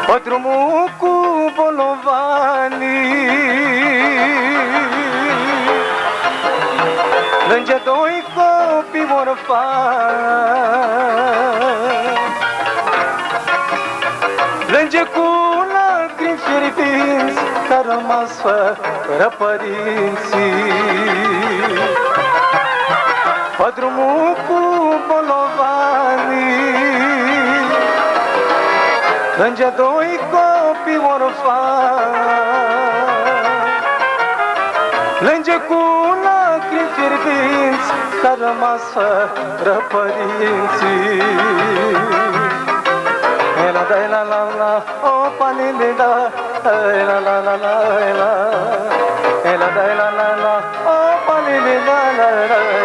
Pe drumul cu bolovanii, lângă doi copii orfani, lângă cu lacrimi fierbinți că-a rămas fără părinții. Pe drumul cu bolovanii, lângă doi copii orfani, lângă cu lacrimi fierbinți că-a rămas fără părinții. La la la la la, o panile la, la la la la la, la la la la, o panile la la la.